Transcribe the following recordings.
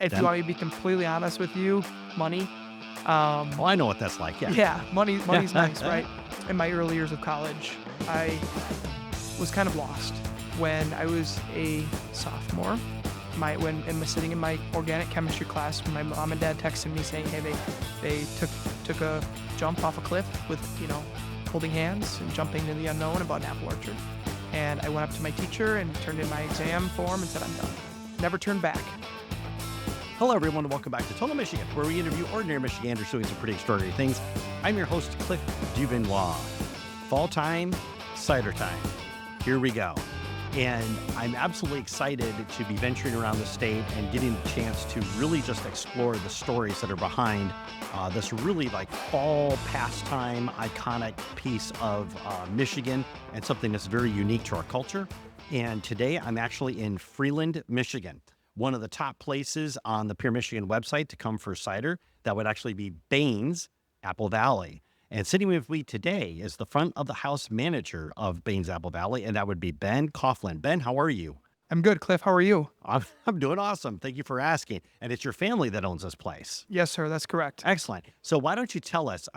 If you Then? want me to be completely honest with you, money. Oh, I know what that's like. Yeah. Yeah, money's nice, right? In my early years of college, I was kind of lost when I was a sophomore. When sitting in my organic chemistry class, when my mom and dad texted me saying, "Hey, they took a jump off a cliff with holding hands and jumping into the unknown about an apple orchard." And I went up to my teacher and turned in my exam form and said, "I'm done." Never turned back. Hello, everyone, and welcome back to Total Michigan, where we interview ordinary Michiganders doing some pretty extraordinary things. I'm your host, Cliff Dubenois. Fall time, cider time. Here we go. And I'm absolutely excited to be venturing around the state and getting the chance to really just explore the stories that are behind this really like fall pastime, iconic piece of Michigan, and something that's very unique to our culture. And today I'm actually in Freeland, Michigan. One of the top places on the Pure Michigan website to come for cider, that would actually be Baynes, Apple Valley. And sitting with me today is the front of the house manager of Baynes Apple Valley, and that would be Ben Coughlin. Ben, how are you? I'm good, Cliff. How are you? I'm doing awesome. Thank you for asking. And it's your family that owns this place. Yes, sir. That's correct. Excellent. So why don't you tell us,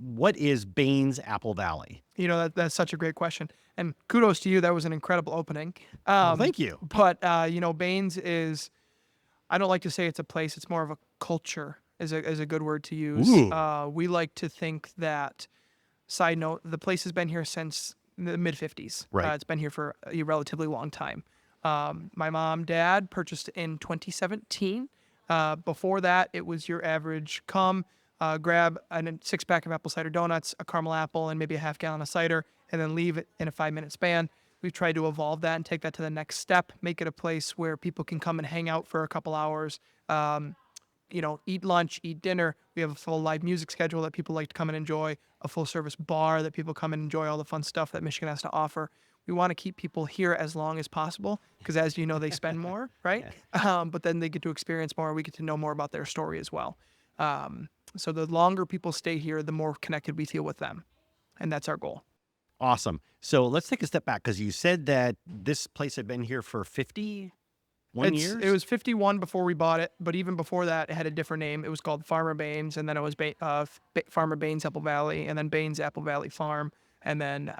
what is Baynes Apple Valley? That's such a great question. And kudos to you. That was an incredible opening. Well, thank you. But Baynes is, I don't like to say it's a place. It's more of a culture is a good word to use. Ooh. We like to think that, side note, the place has been here since the mid-50s. Right. It's been here for a relatively long time. My mom, dad purchased in 2017. Before that, it was your average grab a six-pack of apple cider donuts, a caramel apple, and maybe a half gallon of cider, and then leave it in a 5-minute span. We've tried to evolve that and take that to the next step, make it a place where people can come and hang out for a couple hours, eat lunch, eat dinner. We have a full live music schedule that people like to come and enjoy, a full-service bar that people come and enjoy all the fun stuff that Michigan has to offer. We want to keep people here as long as possible because, as you know, they spend more, right? But then they get to experience more. We get to know more about their story as well. So the longer people stay here, the more connected we feel with them. And that's our goal. Awesome. So let's take a step back because you said that this place had been here for 51 years? It was 51 before we bought it, but even before that, it had a different name. It was called Farmer Baynes, and then it was Farmer Baynes Apple Valley, and then Baynes Apple Valley Farm, and then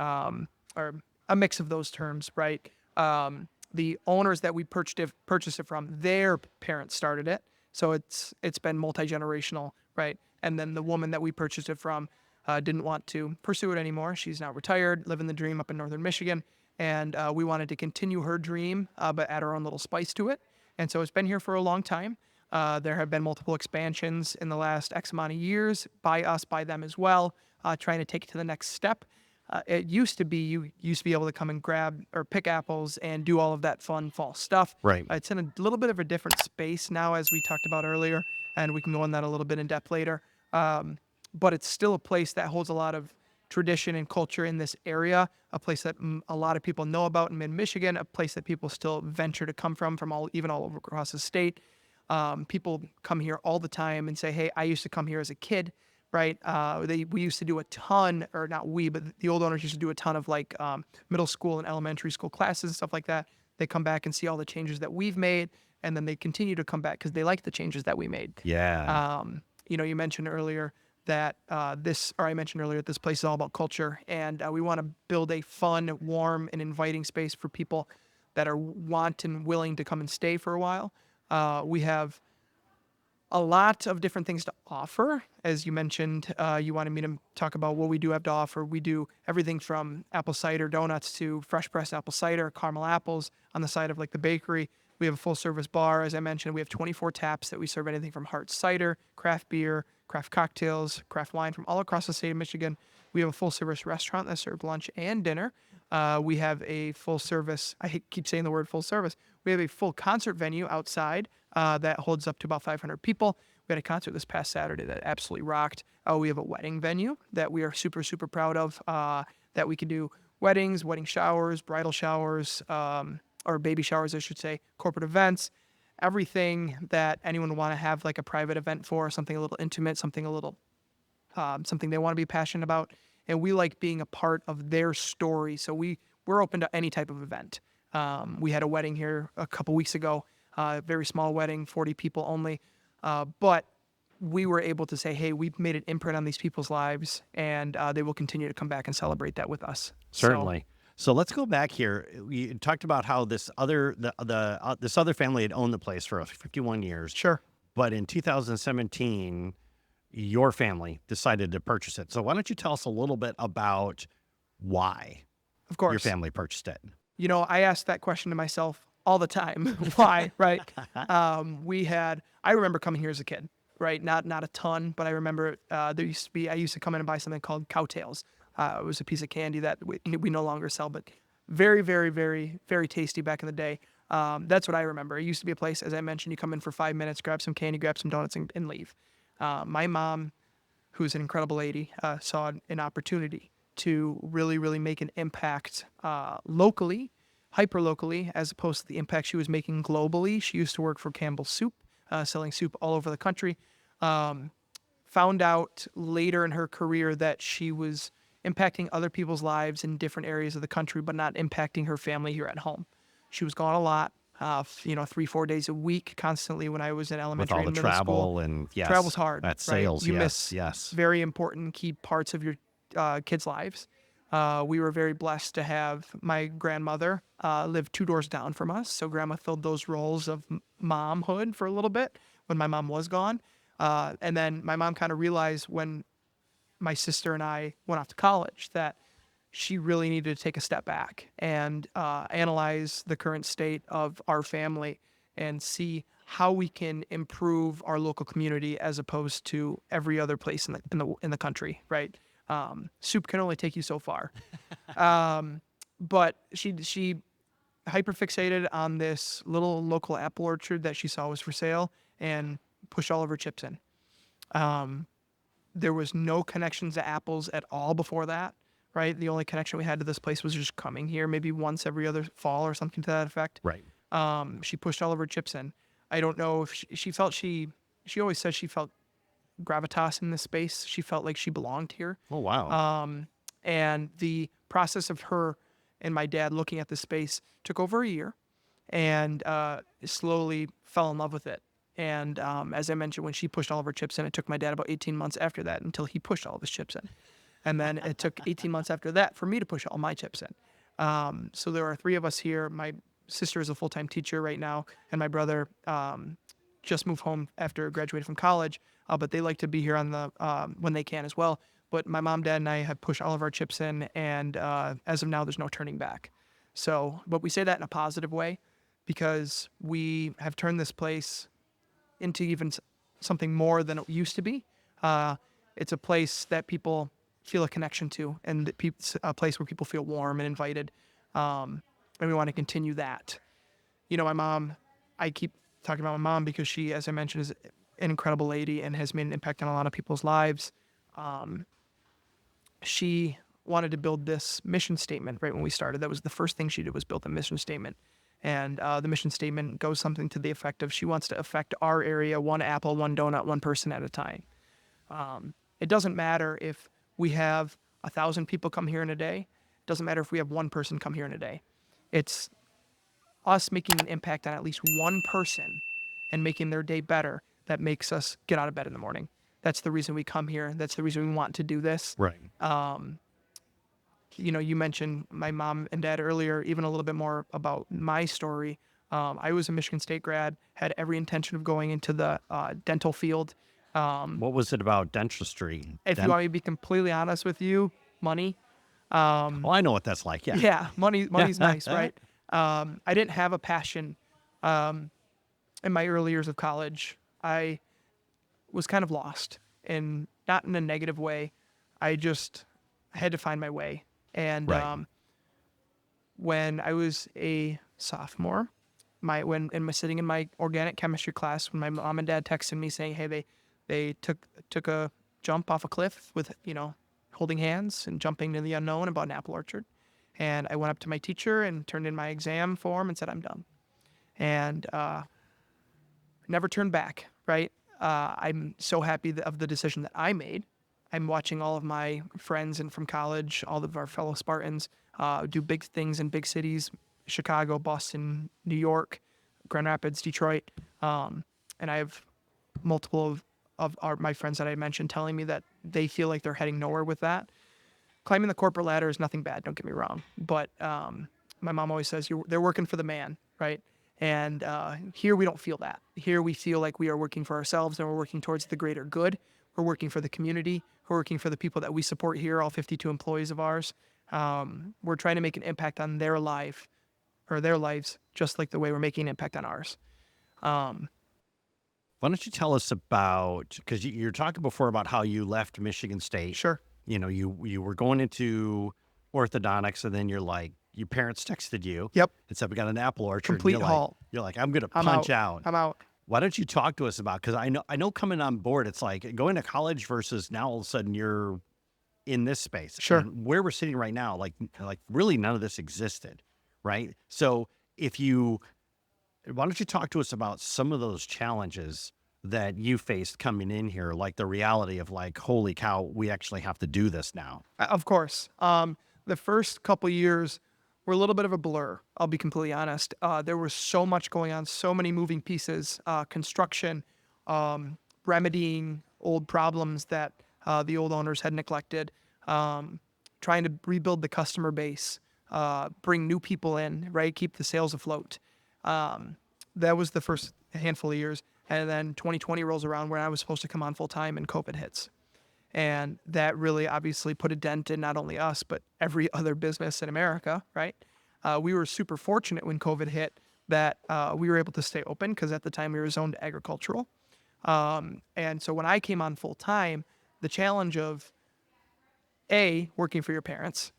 or a mix of those terms, right? The owners that we purchased it from, their parents started it, so it's been multi-generational, right? And then the woman that we purchased it from didn't want to pursue it anymore. She's now retired, living the dream up in northern Michigan. And we wanted to continue her dream, but add our own little spice to it. And so it's been here for a long time. There have been multiple expansions in the last X amount of years by us, by them as well, trying to take it to the next step. It used to be you used to be able to come and grab or pick apples and do all of that fun fall stuff. Right. It's in a little bit of a different space now, as we talked about earlier, and we can go on that a little bit in depth later. But it's still a place that holds a lot of tradition and culture in this area, a place that a lot of people know about in mid-Michigan, a place that people still venture to come from even all over across the state. People come here all the time and say, "Hey, I used to come here as a kid," right? We used to do a ton, or not we, but the old owners used to do a ton of like middle school and elementary school classes and stuff like that. They come back and see all the changes that we've made, and then they continue to come back because they like the changes that we made. Yeah. You mentioned earlier that I mentioned earlier that this place is all about culture, and we want to build a fun, warm, and inviting space for people that want and willing to come and stay for a while. We have a lot of different things to offer. As you mentioned, you wanted me to talk about what we do have to offer. We do everything from apple cider donuts to fresh pressed apple cider, caramel apples on the side of like the bakery. We have a full service bar. As I mentioned, we have 24 taps that we serve anything from hard cider, craft beer, craft cocktails, craft wine from all across the state of Michigan. We have a full service restaurant that serves lunch and dinner. We have a full service, keep saying the word full service. We have a full concert venue outside that holds up to about 500 people. We had a concert this past Saturday that absolutely rocked. We have a wedding venue that we are super, super proud of, that we can do weddings, wedding showers, bridal showers, or baby showers, I should say, corporate events, everything that anyone would want to have like a private event for, something a little intimate, something they want to be passionate about. And we like being a part of their story. So we're open to any type of event. We had a wedding here a couple weeks ago very small wedding, 40 people only. But we were able to say, hey, we've made an imprint on these people's lives, and they will continue to come back and celebrate that with us. Certainly. So let's go back here. You talked about how this this other family had owned the place for 51 years. Sure. But in 2017, your family decided to purchase it. So why don't you tell us a little bit about why Of course. your family purchased it? You know, I ask that question to myself all the time. Why, right? I remember coming here as a kid, right? Not a ton, but I remember I used to come in and buy something called cowtails. It was a piece of candy that we no longer sell, but very, very, very, very tasty back in the day. That's what I remember. It used to be a place, as I mentioned, you come in for 5 minutes, grab some candy, grab some donuts, and leave. My mom, who's an incredible lady, saw an opportunity to really, really make an impact locally, hyper-locally, as opposed to the impact she was making globally. She used to work for Campbell's Soup, selling soup all over the country. Found out later in her career that she was impacting other people's lives in different areas of the country, but not impacting her family here at home. She was gone a lot, 3-4 days a week, constantly when I was in With elementary all the and middle travel school. and yes, Travel's hard. that's right? sales. You Yes, miss yes. very important key parts of your kids' lives. We were very blessed to have my grandmother live 2 doors down from us. So grandma filled those roles of momhood for a little bit when my mom was gone. And then my mom kind of realized when my sister and I went off to college that she really needed to take a step back and analyze the current state of our family and see how we can improve our local community as opposed to every other place in the country, right? Soup can only take you so far. But she hyperfixated on this little local apple orchard that she saw was for sale and pushed all of her chips in. There was no connections to apples at all before that, right? The only connection we had to this place was just coming here maybe once every other fall or something to that effect. Right. She pushed all of her chips in. I don't know if she felt she always says she felt gravitas in this space. She felt like she belonged here. Oh, wow. And the process of her and my dad looking at the space took over a year and slowly fell in love with it. And as I mentioned, when she pushed all of her chips in, it took my dad about 18 months after that until he pushed all of his chips in. And then it took 18 months after that for me to push all my chips in. So there are 3 of us here. My sister is a full-time teacher right now, and my brother just moved home after graduating from college, but they like to be here on the when they can as well. But my mom, dad, and I have pushed all of our chips in, and as of now, there's no turning back. So, but we say that in a positive way because we have turned this place into even something more than it used to be. It's a place that people feel a connection to, and it's a place where people feel warm and invited. And we want to continue that. You know, my mom, I keep talking about my mom because she, as I mentioned, is an incredible lady and has made an impact on a lot of people's lives. She wanted to build this mission statement right when we started. That was the first thing she did, was build a mission statement. And the mission statement goes something to the effect of she wants to affect our area 1 apple, 1 donut, 1 person at a time. It doesn't matter if we have 1,000 people come here in a day. It doesn't matter if we have 1 person come here in a day. It's us making an impact on at least 1 person and making their day better that makes us get out of bed in the morning. That's the reason we come here. That's the reason we want to do this. Right. You know, you mentioned my mom and dad earlier, even a little bit more about my story. I was a Michigan State grad, had every intention of going into the dental field. What was it about dentistry? If you want me to be completely honest with you, money. Well, I know what that's like. Yeah. Yeah, money's nice, right? I didn't have a passion in my early years of college. I was kind of lost, and not in a negative way. I had to find my way. And Right. when I was a sophomore, when sitting in my organic chemistry class, when my mom and dad texted me saying, "Hey, they took a jump off a cliff with holding hands and jumping into the unknown about an apple orchard," and I went up to my teacher and turned in my exam form and said, "I'm done," and never turned back. Right? I'm so happy of the decision that I made. I'm watching all of my friends and from college, all of our fellow Spartans, do big things in big cities, Chicago, Boston, New York, Grand Rapids, Detroit, and I have multiple my friends that I mentioned telling me that they feel like they're heading nowhere with that. Climbing the corporate ladder is nothing bad, don't get me wrong, but my mom always says they're working for the man, right? And here we don't feel that. Here we feel like we are working for ourselves and we're working towards the greater good. We're working for the community. We're working for the people that we support here, all 52 employees of ours. We're trying to make an impact on their life or their lives, just like the way we're making an impact on ours. Why don't you tell us about, because you're talking before about how you left Michigan State. Sure. You know, you were going into orthodontics, and then you're like, your parents texted you. Yep. And said, we got an apple orchard. Complete and halt. You're like, I'm going to I'm punch out. out. I'm out. Why don't you talk to us about, because I know coming on board, it's like going to college versus now all of a sudden you're in this space. Sure. And where we're sitting right now, like really none of this existed, right? So why don't you talk to us about some of those challenges that you faced coming in here, like the reality of like, holy cow, we actually have to do this now. Of course. The first couple years were a little bit of a blur. I'll be completely honest. There was so much going on, so many moving pieces, construction, remedying old problems that the old owners had neglected, trying to rebuild the customer base, bring new people in, right? Keep the sales afloat. That was the first handful of years. And then 2020 rolls around where I was supposed to come on full time and COVID hits. And that really obviously put a dent in not only us, but every other business in America, right? We were super fortunate when COVID hit that we were able to stay open because at the time we were zoned agricultural. And so when I came on full time, the challenge of working for your parents,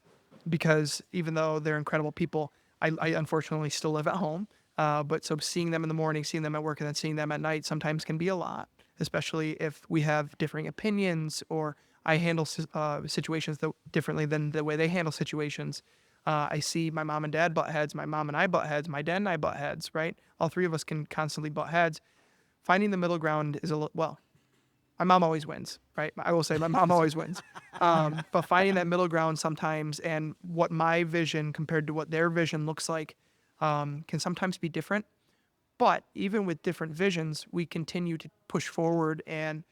because even though they're incredible people, I unfortunately still live at home. But so seeing them in the morning, seeing them at work, and then seeing them at night sometimes can be a lot, especially if we have differing opinions or I handle situations differently than the way they handle situations. I see my mom and dad butt heads, my mom and I butt heads, my dad and I butt heads, right? All three of us can constantly butt heads. Finding the middle ground is my mom always wins, right? I will say my mom always wins. But finding that middle ground sometimes and what my vision compared to what their vision looks like can sometimes be different. But even with different visions, we continue to push forward, and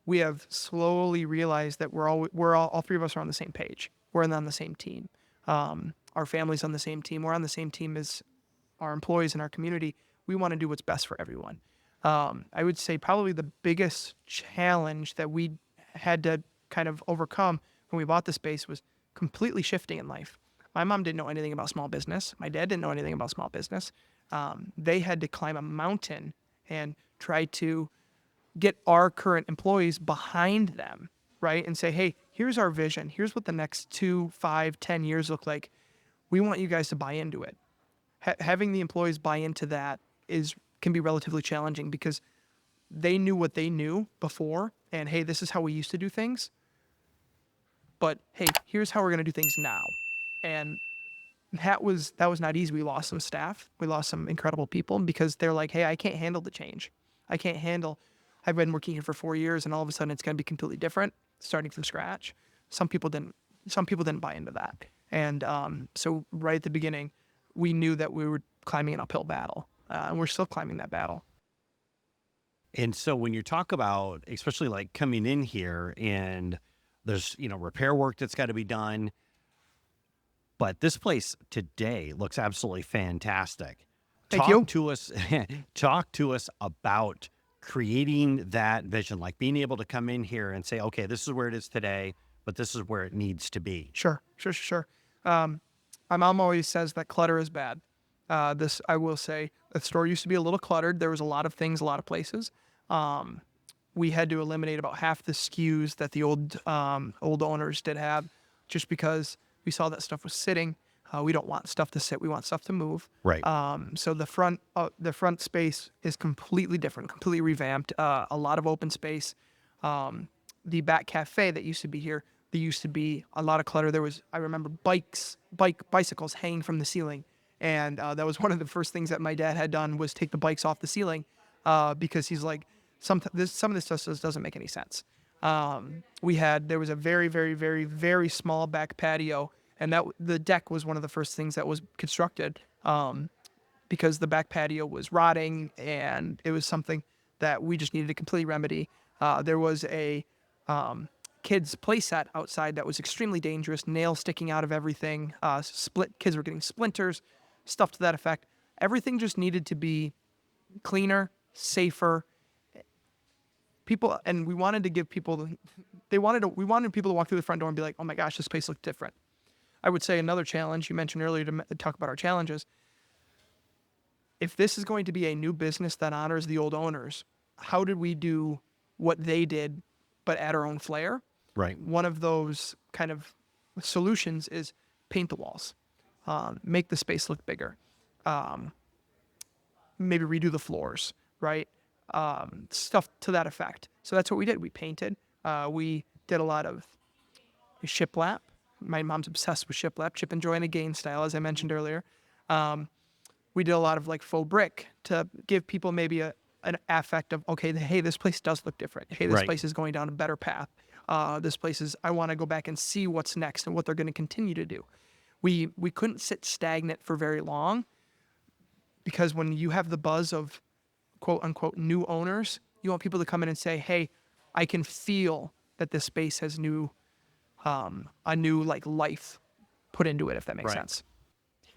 we have slowly realized that all three of us are on the same page. We're on the same team. Our family's on the same team. We're on the same team as our employees in our community. We want to do what's best for everyone. I would say probably the biggest challenge that we had to kind of overcome when we bought the space was completely shifting in life. My mom didn't know anything about small business. My dad didn't know anything about small business. They had to climb a mountain and try to get our current employees behind them, right? And say, hey, here's our vision. Here's what the next 2, 5, 10 years look like. We want you guys to buy into it. Having the employees buy into that can be relatively challenging because they knew what they knew before. And hey, this is how we used to do things. But hey, here's how we're going to do things now. And that was not easy. We lost some staff. We lost some incredible people because they're like, hey, I can't handle the change. I've been working here for 4 years and all of a sudden it's going to be completely different, starting from scratch. Some people didn't buy into that. And so right at the beginning, we knew that we were climbing an uphill battle, and we're still climbing that battle. And so when you talk about, especially like coming in here and there's, repair work that's got to be done, but this place today looks absolutely fantastic. Thank you. Talk to us about creating that vision, like being able to come in here and say, okay, this is where it is today, but this is where it needs to be. Sure. My mom always says that clutter is bad. I will say, the store used to be a little cluttered. There was a lot of things, a lot of places. We had to eliminate about half the SKUs that the old owners did have, just because we saw that stuff was sitting. We don't want stuff to sit. We want stuff to move. Right. So the front space is completely different, completely revamped. A lot of open space. The back cafe that used to be here, there used to be a lot of clutter. I remember bicycles hanging from the ceiling. And that was one of the first things that my dad had done was take the bikes off the ceiling because he's like, some of this stuff just doesn't make any sense. There was a very, very, very, very small back patio, and the deck was one of the first things that was constructed. because the back patio was rotting, and it was something that we just needed to completely remedy. There was a kids play set outside that was extremely dangerous, nails sticking out of everything, kids were getting splinters, stuff to that effect. Everything just needed to be cleaner, safer. People, and we wanted to give people, we wanted people to walk through the front door and be like, oh my gosh, this place looked different. I would say another challenge you mentioned earlier to talk about our challenges. If this is going to be a new business that honors the old owners, how did we do what they did, but add our own flair? Right. One of those kind of solutions is paint the walls, make the space look bigger, maybe redo the floors, right? Stuff to that effect. So that's what we did. We painted. We did a lot of shiplap. My mom's obsessed with shiplap, chip and join again style, as I mentioned earlier. We did a lot of like faux brick to give people maybe an affect of, okay, hey, this place does look different. Hey, this Right. place is going down a better path. This place is, I want to go back and see what's next and what they're going to continue to do. We couldn't sit stagnant for very long, because when you have the buzz of quote unquote new owners, you want people to come in and say, hey, I can feel that this space has a new like life put into it, if that makes Right. sense.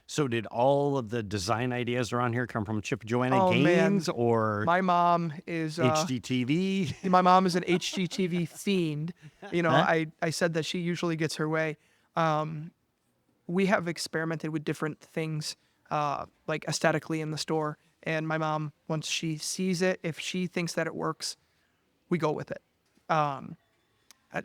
So did all of the design ideas around here come from Chip Joanna Oh man, Gaines or my mom is HGTV? my mom is an HGTV fiend. You know, Huh? I said that she usually gets her way. We have experimented with different things, like aesthetically in the store. And my mom, once she sees it, if she thinks that it works, we go with it.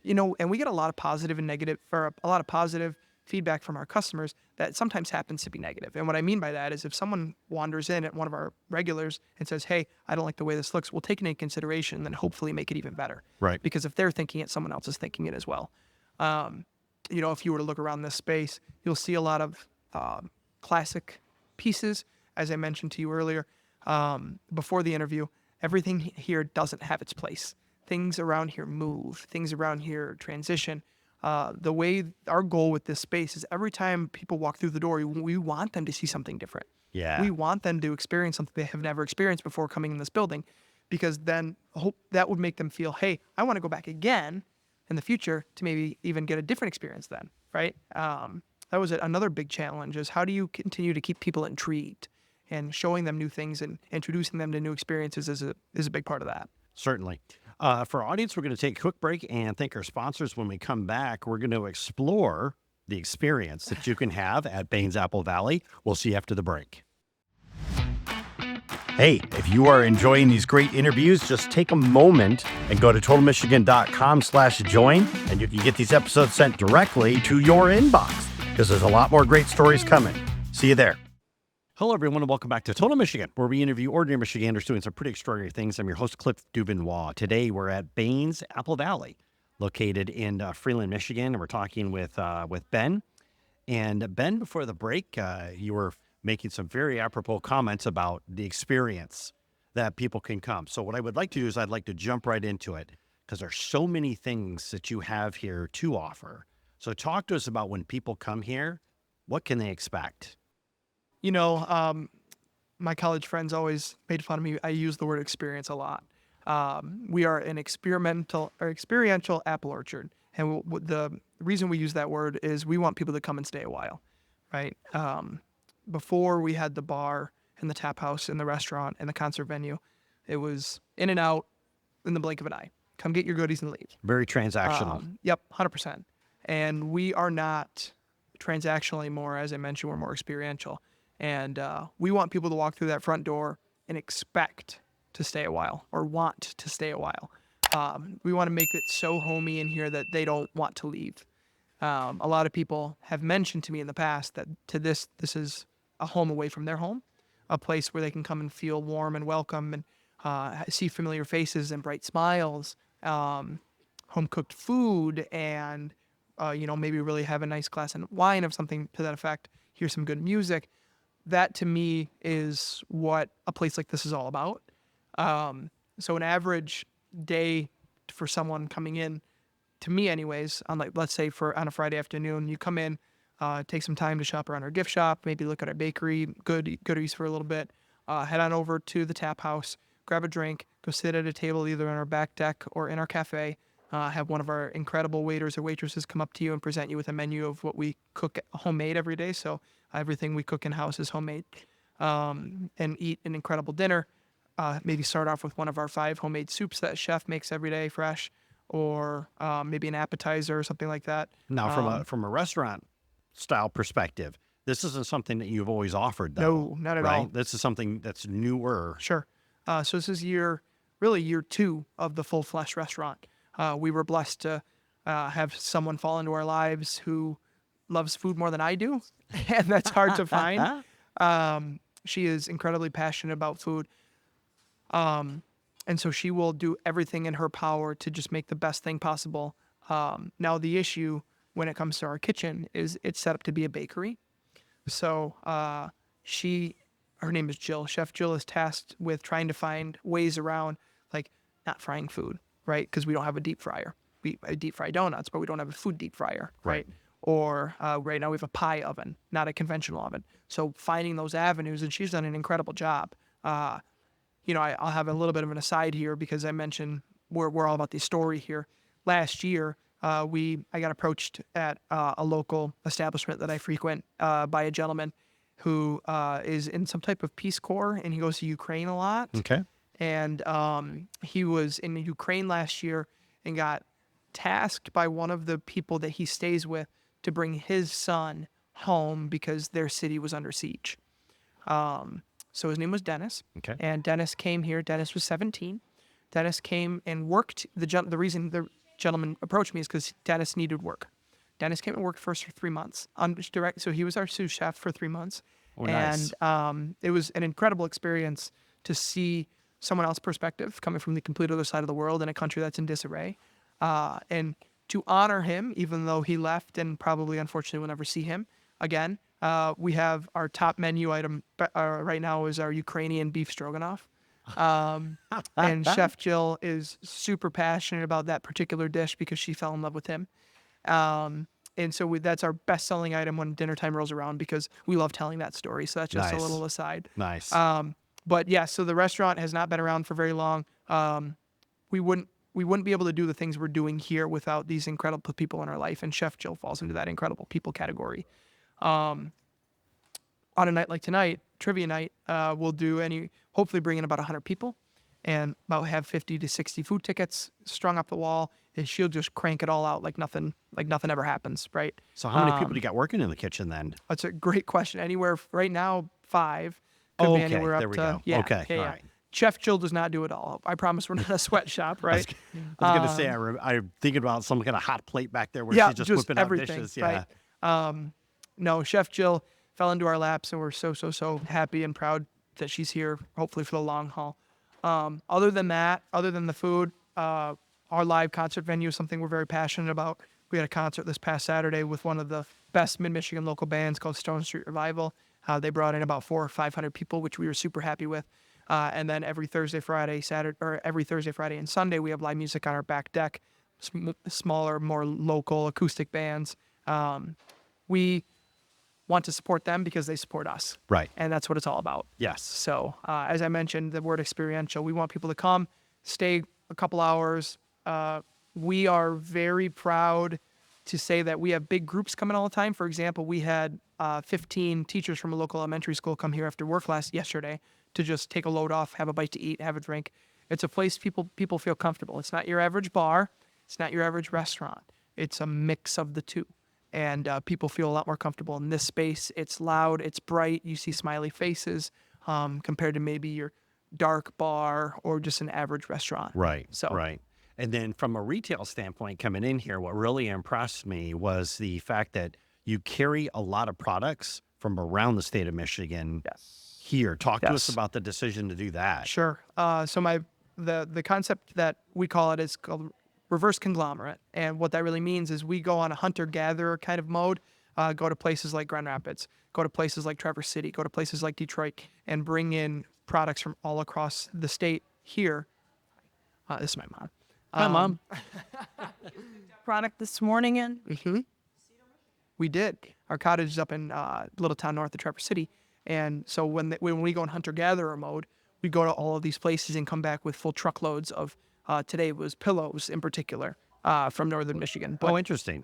You know, and we get a lot of positive and negative, or a lot of positive feedback from our customers that sometimes happens to be negative. And what I mean by that is if someone wanders in at one of our regulars and says, hey, I don't like the way this looks, we'll take it into consideration and then hopefully make it even better. Right. Because if they're thinking it, someone else is thinking it as well. You know, if you were to look around this space, you'll see a lot of classic pieces. As I mentioned to you earlier, before the interview, everything here doesn't have its place. Things around here move. Things around here transition. The way our goal with this space is every time people walk through the door, we want them to see something different. Yeah. We want them to experience something they have never experienced before coming in this building, because then that would make them feel, hey, I want to go back again in the future to maybe even get a different experience then, right? That was another big challenge, is how do you continue to keep people intrigued, and showing them new things and introducing them to new experiences is a big part of that. Certainly. For our audience, we're going to take a quick break and thank our sponsors. When we come back, we're going to explore the experience that you can have at Baynes Apple Valley. We'll see you after the break. Hey, if you are enjoying these great interviews, just take a moment and go to totalmichigan.com/join, and you can get these episodes sent directly to your inbox, because there's a lot more great stories coming. See you there. Hello, everyone, and welcome back to Total Michigan, where we interview ordinary Michiganders doing some pretty extraordinary things. I'm your host, Cliff Dubinois. Today, we're at Baynes Apple Valley, located in Freeland, Michigan, and we're talking with Ben. And Ben, before the break, you were making some very apropos comments about the experience that people can come. So what I would like to do is I'd like to jump right into it, because there's so many things that you have here to offer. So talk to us about when people come here, what can they expect? You know, my college friends always made fun of me. I use the word experience a lot. We are an experiential apple orchard. And the reason we use that word is we want people to come and stay a while, right? Before we had the bar and the tap house and the restaurant and the concert venue, it was in and out in the blink of an eye. Come get your goodies and leave. Very transactional. Yep, 100%. And we are not transactional anymore. As I mentioned, we're more experiential. And we want people to walk through that front door and expect to stay a while, or want to stay a while. We want to make it so homey in here that they don't want to leave. A lot of people have mentioned to me in the past that this is a home away from their home, a place where they can come and feel warm and welcome, and see familiar faces and bright smiles, home-cooked food, and maybe really have a nice glass of wine of something to that effect, hear some good music. That to me is what a place like this is all about. So an average day for someone coming in, to me anyways, on let's say on a Friday afternoon, you come in, take some time to shop around our gift shop, maybe look at our bakery, goodies for a little bit, head on over to the tap house, grab a drink, go sit at a table either on our back deck or in our cafe, have one of our incredible waiters or waitresses come up to you and present you with a menu of what we cook homemade every day. So everything we cook in-house is homemade, and eat an incredible dinner. Maybe start off with one of our 5 homemade soups that chef makes every day fresh, or maybe an appetizer or something like that. Now, from a restaurant style perspective, this isn't something that you've always offered, though. No, not at all. Right? This is something that's newer. Sure. So this is year 2 of the full flesh restaurant. We were blessed to have someone fall into our lives who loves food more than I do, and that's hard to find. She is incredibly passionate about food. And so she will do everything in her power to just make the best thing possible. Now the issue when it comes to our kitchen is it's set up to be a bakery. So her name is Jill. Chef Jill is tasked with trying to find ways around, like, not frying food, right? Because we don't have a deep fryer. We deep fry donuts, but we don't have a food deep fryer, right? Or right now we have a pie oven, not a conventional oven. So finding those avenues, and she's done an incredible job. I'll have a little bit of an aside here because I mentioned we're all about the story here. Last year, I got approached at a local establishment that I frequent by a gentleman who is in some type of Peace Corps, and he goes to Ukraine a lot. Okay. And he was in Ukraine last year and got tasked by one of the people that he stays with to bring his son home because their city was under siege. So his name was Dennis. Okay. And Dennis came here. Dennis was 17. Dennis came and worked. The reason the gentleman approached me is because Dennis needed work. Dennis came and worked for us for 3 months. So he was our sous chef for 3 months. Oh, nice. And it was an incredible experience to see someone else's perspective coming from the complete other side of the world in a country that's in disarray. And to honor him, even though he left and probably, unfortunately, we'll never see him again, we have our top menu item right now is our Ukrainian beef stroganoff. And Chef Jill is super passionate about that particular dish because she fell in love with him. And so that's our best-selling item when dinner time rolls around because we love telling that story. So that's just a little aside. Nice. But yeah, so the restaurant has not been around for very long. We wouldn't be able to do the things we're doing here without these incredible people in our life, and Chef Jill falls into that incredible people category. On a night like tonight, trivia night, we'll hopefully bring in about 100 people and about have 50 to 60 food tickets strung up the wall, and she'll just crank it all out like nothing ever happens, right? So how many people do you got working in the kitchen then? That's a great question. Anywhere right now, 5. Could Oh, be okay. anywhere up There we to, go. Yeah, Okay. yeah, All yeah. right. Chef Jill does not do it all. I promise we're not a sweatshop, right? I was going to say, I'm thinking about some kind of hot plate back there where she's just whipping everything, out dishes. Yeah. right? No, Chef Jill fell into our laps, and we're so happy and proud that she's here, hopefully for the long haul. Other than the food, our live concert venue is something we're very passionate about. We had a concert this past Saturday with one of the best mid-Michigan local bands called Stone Street Revival. They brought in about 400 or 500 people, which we were super happy with. And then every Thursday, Friday, and Sunday, we have live music on our back deck, smaller, more local acoustic bands. We want to support them because they support us. Right. And that's what it's all about. Yes. So as I mentioned, the word experiential, we want people to come, stay a couple hours. We are very proud to say that we have big groups coming all the time. For example, we had 15 teachers from a local elementary school come here after work yesterday to just take a load off, have a bite to eat, have a drink. It's a place people feel comfortable. It's not your average bar. It's not your average restaurant. It's a mix of the two. And people feel a lot more comfortable in this space. It's loud, it's bright, you see smiley faces compared to maybe your dark bar or just an average restaurant. Right, So, right. And then from a retail standpoint coming in here, what really impressed me was the fact that you carry a lot of products from around the state of Michigan here. Talk to us about the decision to do that. Sure. So the concept that we call it is called reverse conglomerate. And what that really means is we go on a hunter-gatherer kind of mode, go to places like Grand Rapids, go to places like Traverse City, go to places like Detroit, and bring in products from all across the state here. This is my mom. Hi, Mom. Product this morning in? We did. our cottage is up in a little town north of Traverse City. And so when we go in hunter-gatherer mode, we go to all of these places and come back with full truckloads of, today was pillows in particular, from northern Michigan. But Oh, interesting.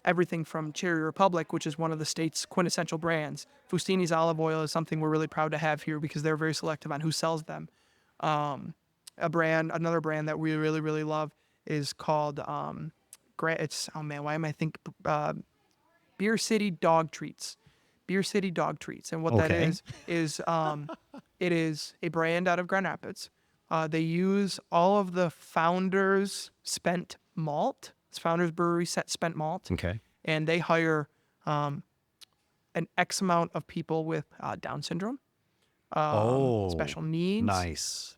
everything from Cherry Republic, which is one of the state's quintessential brands. Fustini's olive oil is something we're really proud to have here because they're very selective on who sells them. Another brand that we really, really love is called, why am I think, Beer City Dog Treats. Beer City Dog Treats. And what that Okay. is it is a brand out of Grand Rapids. They use all of the founders' spent malt. It's Founders Brewery spent malt. Okay. And they hire an X amount of people with Down syndrome, special needs. Nice.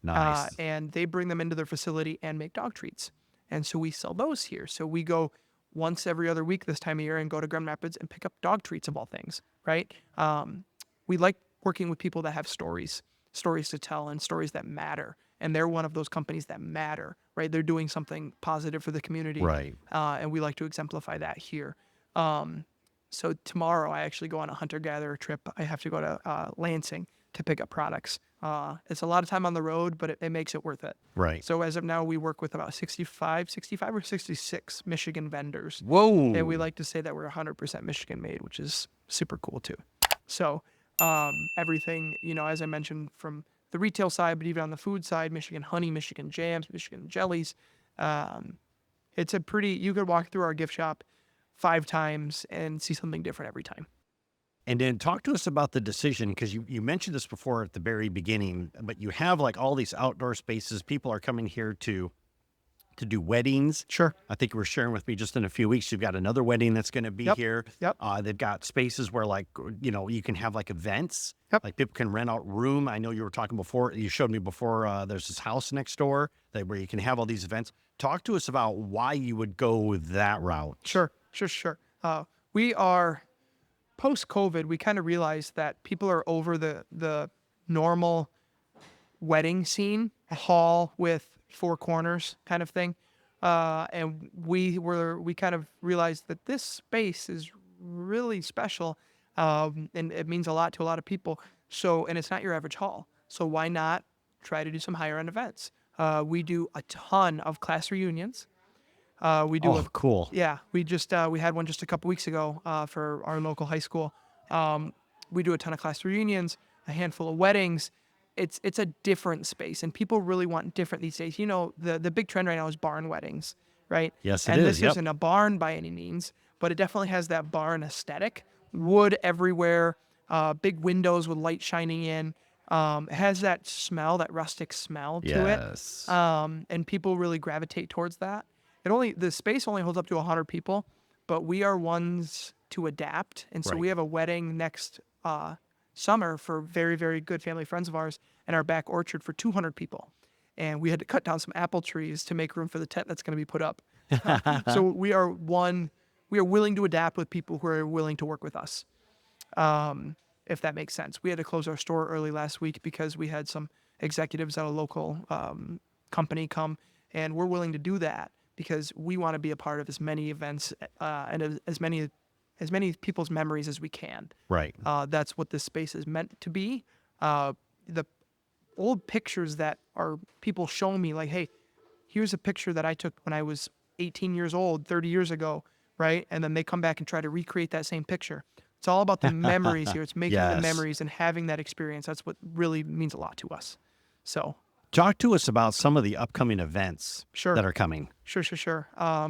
And they bring them into their facility and make dog treats. And so we sell those here. So we go once every other week this time of year and go to Grand Rapids and pick up dog treats of all things, right? We like working with people that have stories to tell and stories that matter. And they're one of those companies that matter, right? They're doing something positive for the community. Right. And we like to exemplify that here. So tomorrow I actually go on a hunter-gatherer trip. I have to go to Lansing to pick up products. It's a lot of time on the road, but it makes it worth it. Right. So as of now, we work with about 65 or 66 Michigan vendors. Whoa. And we like to say that we're 100% Michigan made, which is super cool too. So everything, as I mentioned, from the retail side, but even on the food side, Michigan honey, Michigan jams, Michigan jellies. It's you could walk through our gift shop 5 times and see something different every time. And then talk to us about the decision, because you mentioned this before at the very beginning, but you have like all these outdoor spaces. People are coming here to do weddings. Sure. I think you were sharing with me just in a few weeks, you've got another wedding that's going to be here. Yep. They've got spaces where you can have like events. Yep. Like people can rent out room. I know you were talking before, you showed me before, there's this house next door where you can have all these events. Talk to us about why you would go that route. Sure. We are, post-COVID, we kind of realized that people are over the normal wedding scene, a hall with 4 corners kind of thing. And we kind of realized that this space is really special, and it means a lot to a lot of people. So, and it's not your average hall. So why not try to do some higher end events? We do a ton of class reunions. Cool. Yeah, we had one just a couple weeks ago for our local high school. We do a ton of class reunions, a handful of weddings. It's a different space, and people really want different these days. The big trend right now is barn weddings, right? Yes, it and is. This Yep. isn't a barn by any means, but it definitely has that barn aesthetic. Wood everywhere, big windows with light shining in. It has that smell, that rustic smell to Yes. it. And people really gravitate towards that. The space only holds up to 100 people, but we are ones to adapt. And so Right. we have a wedding next summer for very, very good family friends of ours in our back orchard for 200 people. And we had to cut down some apple trees to make room for the tent that's going to be put up. So we are willing to adapt with people who are willing to work with us. If that makes sense. We had to close our store early last week because we had some executives at a local company come, and we're willing to do that because we want to be a part of as many events and as many people's memories as we can. Right. That's what this space is meant to be. The old pictures that are people showing me, like, hey, here's a picture that I took when I was 18 years old, 30 years ago, right? And then they come back and try to recreate that same picture. It's all about the memories here. It's making the Yes. memories and having that experience. That's what really means a lot to us. So Talk to us about some of the upcoming events Sure. that are coming. Sure.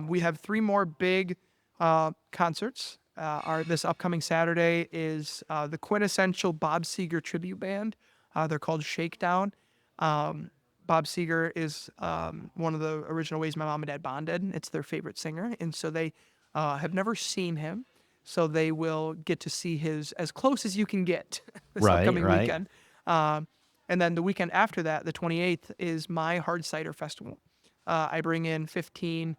We have 3 more big concerts. This upcoming Saturday is the quintessential Bob Seger tribute band. They're called Shakedown. Bob Seger is one of the original ways my mom and dad bonded. It's their favorite singer. And so they have never seen him. So they will get to see his as close as you can get this upcoming weekend. And then the weekend after that, the 28th, is my Hard Cider Festival. I bring in 15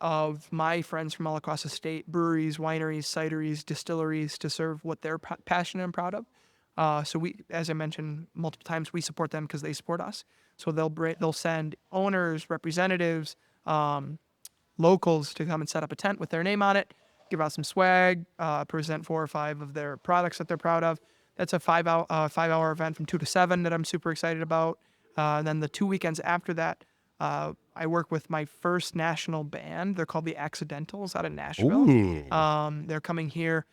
of my friends from all across the state, breweries, wineries, cideries, distilleries, to serve what they're passionate and proud of. So we, as I mentioned multiple times, we support them because they support us. So they'll send owners, representatives, locals to come and set up a tent with their name on it. give out some swag, present 4 or 5 of their products that they're proud of. That's a 5-hour event from 2 to 7 that I'm super excited about. And then the 2 weekends after that, I work with my first national band. They're called the Accidentals out of Nashville. Ooh. They're coming here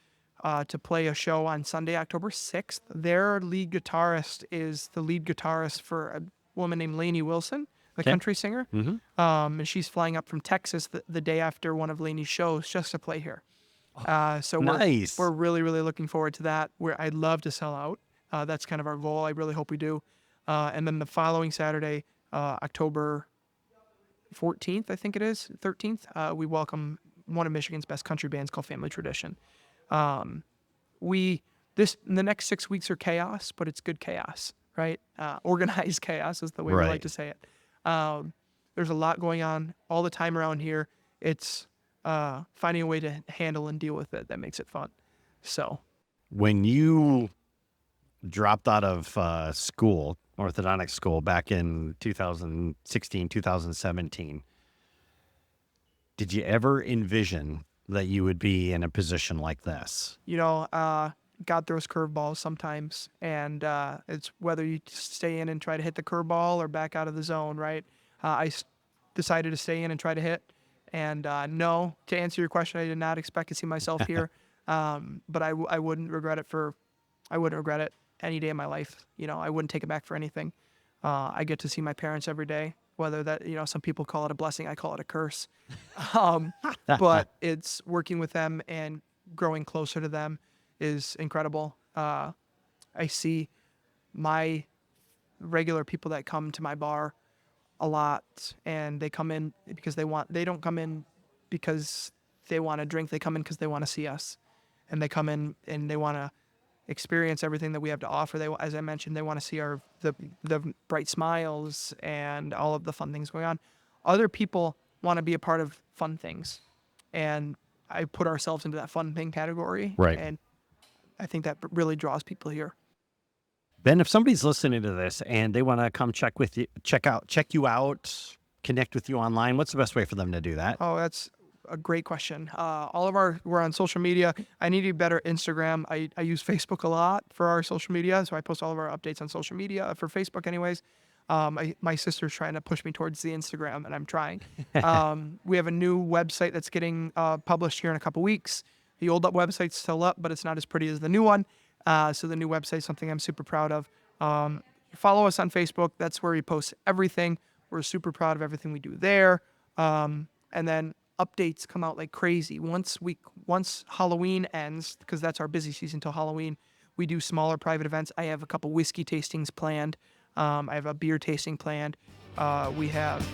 to play a show on Sunday, October 6th. Their lead guitarist is the lead guitarist for a woman named Lainey Wilson, the Okay. country singer. And she's flying up from Texas the day after one of Lainey's shows just to play here. So Nice. we're really, really looking forward to that. I'd love to sell out. That's kind of our goal. I really hope we do. And then the following Saturday, October 14th, I think it is, 13th, we welcome one of Michigan's best country bands called Family Tradition. The next 6 weeks are chaos, but it's good chaos, right? Organized chaos is the way we Right. like to say it. There's a lot going on all the time around here. It's finding a way to handle and deal with it that makes it fun. So When you dropped out of school, orthodontic school, back in 2016, 2017, did you ever envision that you would be in a position like this? God throws curveballs sometimes, and it's whether you stay in and try to hit the curveball or back out of the zone, right? Decided to stay in and try to hit, and no, to answer your question, I did not expect to see myself here, but I wouldn't regret it I wouldn't regret it any day of my life. I wouldn't take it back for anything. I get to see my parents every day, whether that, some people call it a blessing, I call it a curse. But it's working with them and growing closer to them is incredible. I see my regular people that come to my bar a lot, and they come in because they don't come in because they want to drink. They come in because they want to see us, and they come in and they want to experience everything that we have to offer. As I mentioned, they want to see the bright smiles and all of the fun things going on. Other people want to be a part of fun things, and I put ourselves into that fun thing category. Right. And I think that really draws people here. Ben, if somebody's listening to this and they want to come check you out, connect with you online, what's the best way for them to do that? Oh, that's a great question. We're on social media. I need to be better at Instagram. I use Facebook a lot for our social media, so I post all of our updates on social media for Facebook anyways. My sister's trying to push me towards the Instagram, and I'm trying. We have a new website that's getting published here in a couple weeks. The old website's still up, but it's not as pretty as the new one. So the new website's something I'm super proud of. Follow us on Facebook. That's where we post everything. We're super proud of everything we do there. And then updates come out like crazy. Once Halloween ends, because that's our busy season till Halloween, we do smaller private events. I have a couple whiskey tastings planned. I have a beer tasting planned. We have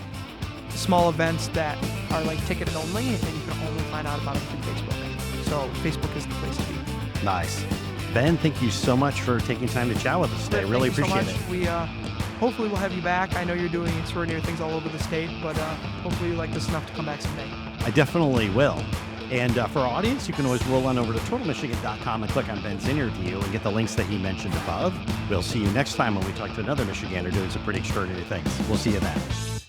small events that are like ticketed only, and you can only find out about them through Facebook. So Facebook is the place to be. Nice. Ben, thank you so much for taking time to chat with us today. Really appreciate it. We hopefully we'll have you back. I know you're doing extraordinary things all over the state, but hopefully you like this enough to come back someday. I definitely will. And for our audience, you can always roll on over to totalmichigan.com and click on Ben's interview and get the links that he mentioned above. We'll see you next time when we talk to another Michigander doing some pretty extraordinary things. We'll see you then.